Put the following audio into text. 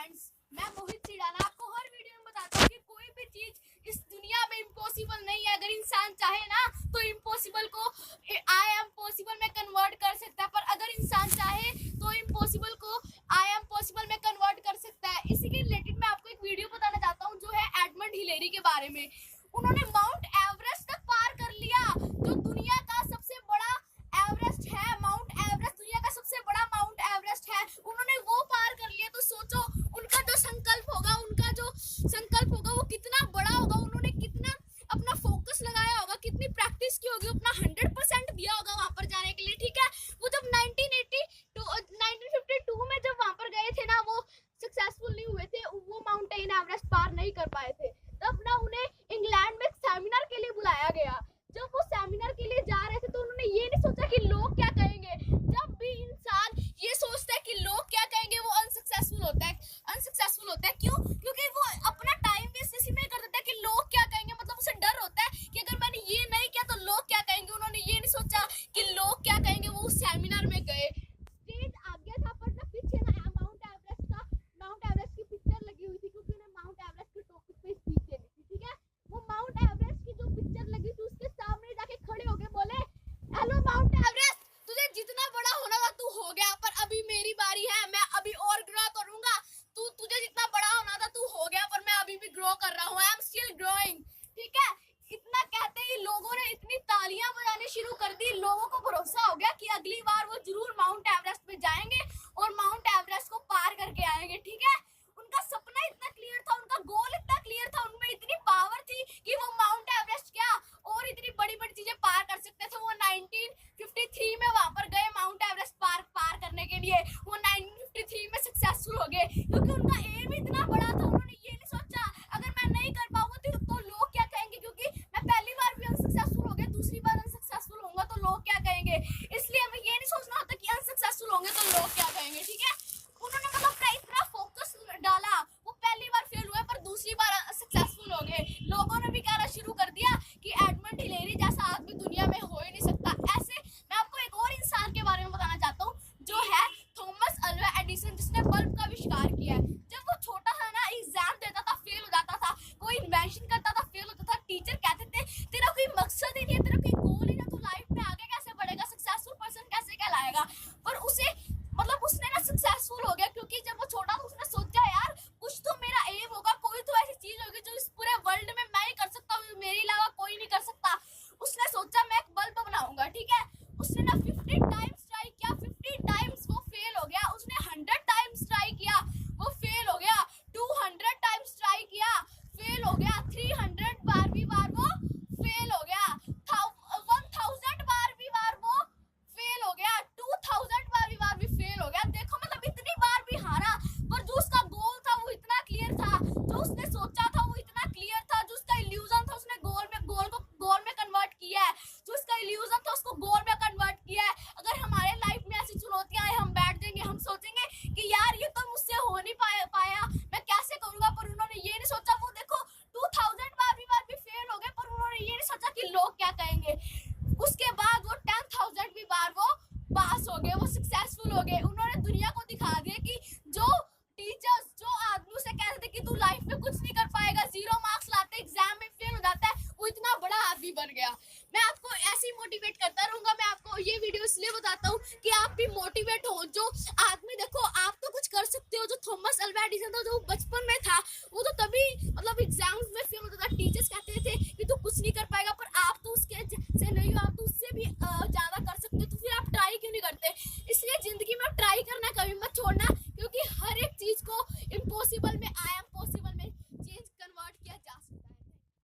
Friends, मैं मोहित सिडाना आपको हर video में बताता हूँ कि कोई भी चीज इस दुनिया में इम्पॉसिबल नहीं है। अगर इंसान चाहे ना तो इम्पॉसिबल को आई एम पॉसिबल में कन्वर्ट कर सकता है, पर अगर इंसान चाहे तो इम्पॉसिबल को आई एम पॉसिबल में कन्वर्ट कर सकता है। इसी के रिलेटेड मैं आपको एक वीडियो बताना चाहता हूँ जो है एडमंड हिलेरी के बारे में। उन्होंने माउंट एवरेस्ट तक पार कर लिया, जो दुनिया का सबसे बड़ा एवरेस्ट है। माउंट एवरेस्ट दुनिया का सबसे बड़ा माउंट एवरेस्ट है, उन्होंने वो पार कर लिया। तो सोचो उनका जो संकल्प होगा वो कितना बड़ा होगा। उन्होंने कितना अपना फोकस लगाया होगा, कितनी प्रैक्टिस की होगी, अपना 100% दिया होगा वहां पर जाने के लिए। ठीक है, वो जब 1952 में जब वहां पर गए थे ना, वो सक्सेसफुल नहीं हुए थे, वो माउंटेन एवरेस्ट पार नहीं कर पाए थे। तब ना उन्हें इंग्लैंड में सेमिनार के लिए बुलाया गया। जब वो सेमिनार के लिए जा रहे थे तो उन्होंने ये नहीं सोचा कि लोग क्या कहेंगे। जब भी इंसान ये सोचता है कि लोग क्या कहेंगे, वो अनसक्सेसफुल होता है। क्यों? क्योंकि वो अपना टाइम वेस्ट इसी में कर देता है कि लोग क्या कहेंगे। मतलब उसे डर होता है कि अगर मैंने ये नहीं किया तो लोग क्या कहेंगे। उन्होंने ये नहीं सोचा कि लोग क्या कहेंगे। वो उस सेमिनार में गए, स्टेज आ गया था, पर ना पीछे ना माउंट एवरेस्ट की पिक्चर लगी हुई थी, क्योंकि उन्हें माउंट एवरेस्ट के टॉपिक पे स्पीच देनी थी। ठीक है, वो माउंट एवरेस्ट की जो पिक्चर लगी थी उसके सामने जाके खड़े हो गए, बोले हेलो माउंट एवरेस्ट, तुझे जितना बड़ा होना था तू हो गया, पर अभी मेरी बारी है, मैं अभी और ग्रो करूंगा। तुझे जितना बड़ा होना था तू हो गया, पर मैं अभी भी ग्रो कर रहा हूँ, आई एम स्टिल ग्रोइंग। ठीक है, इतना कहते ही लोगों ने इतनी तालियां बजानी शुरू कर दी। लोगों को भरोसा हो गया कि अगली बार वो जरूर माउंट एवरेस्ट पे जाएंगे और माउंट एवरेस्ट को पार करके आएंगे। ठीक है, उनका सपना इतना क्लियर था, उनका गोल इतना क्लियर था, उनमें इतनी पावर थी कि वो माउंट एवरेस्ट क्या और इतनी बड़ी बड़ी चीजें पार कर सकते थे। वो 1953 में वहां पर गए माउंट एवरेस्ट पार करने के लिए। वो 1953 में सक्सेसफुल हो गए, क्योंकि उनका एम इतना बड़ा था। उन्होंने ये नहीं सोचा अगर मैं नहीं कर पाऊंगा तो लोग क्या कहेंगे, क्योंकि मैं पहली बार भी अनसक्सेसफुल हो गया, दूसरी बार अनसक्सेसफुल होऊंगा तो लोग क्या कहेंगे। इसलिए हमें ये नहीं सोचना होता कि अनसक्सेसफुल होंगे तो लोग क्या कहेंगे। ठीक है, उन्होंने मतलब अपना इतना फोकस डाला। वो पहली बार फेल हुए पर दूसरी बार सक्सेसफुल हो गए। लोगों ने भी कहना शुरू कर दिया कि एडमंड हिलेरी जैसा आदमी दुनिया में हो ही नहीं सकता। ऐसे मैं आपको एक और इंसान के बारे में बताना चाहता हूँ, जो है थॉमस अल्वा एडिसन, जिसने बल्ब का आविष्कार किया है। जब वो छोटा था ना, एग्जाम देता था, फेल हो जाता था, कोई इन्वेंशन करता था, फेल होता था। टीचर कहते थे तेरा कोई मकसद ही नहीं है, तेरा कोई गोल ही ना, तू लाइफ में आगे कैसे बढ़ेगा, सक्सेसफुल पर्सन कैसे कहलाएगा। पर उसे मतलब उसने ना सक्सेसफुल हो गया, क्योंकि जब वो छोटा था उसने सोचा यार कुछ तो मेरा एम होगा, कोई तो ऐसी चीज होगी जो इस पूरे वर्ल्ड में मैं ही कर सकता हूँ, मेरे अलावा कोई नहीं कर सकता। उसने सोचा मैं एक बल्ब बनाऊंगा। ठीक है, उसने ना 50 टाइम्स ट्राई किया, 50 टाइम्स वो फेल हो गया। उसने 100 टाइम्स ट्राई किया, वो फेल हो गया। 200 टाइम्स ट्राई किया, फेल हो गया। 300 बार वो फेल हो गया। 1000 बार वो फेल हो गया। 2000 बार भी फेल हो गया। देखो मतलब इतनी बार भी हारा, पर जो उसका गोल था वो इतना क्लियर था, जो उसने सोचा था वो इतना क्लियर था, जो उसका इल्यूजन था उसने गोल में कन्वर्ट किया है। जो उसका इल्यूजन था उसको गोल में कन्वर्ट किया है। अगर हमारे लाइफ में ऐसी चुनौतियां आए, हम बैठ जाएंगे, हम सोचेंगे कि यार ये तो मुझसे हो नहीं पाया, मैं कैसे करूंगा। पर उन्होंने ये नहीं सोचा, वो देखो 2000 बार भी फेल हो गए, पर उन्होंने ये नहीं सोचा कि लोग क्या कहेंगे। उसके बाद वो 10,000 भी बार वो पास हो गए, वो सक्सेसफुल हो गए। उन्होंने दुनिया को दिखा दिया कि जो टीचर्स, जो आदमी से कहते थे कि तू लाइफ में कुछ नहीं कर पाएगा, 0 मार्क्स लाते, एग्जाम में फेल हो जाता है, वो इतना बड़ा आदमी बन गया। मैं आपको ऐसे ही मोटिवेट करता रहूंगा। मैं आपको ये वीडियो इसलिए बताता हूँ कि आप भी मोटिवेट हो। जो आदमी देखो आप तो कुछ कर सकते हो, जो थॉमस अल्वा एडिसन था, जो बचपन में था,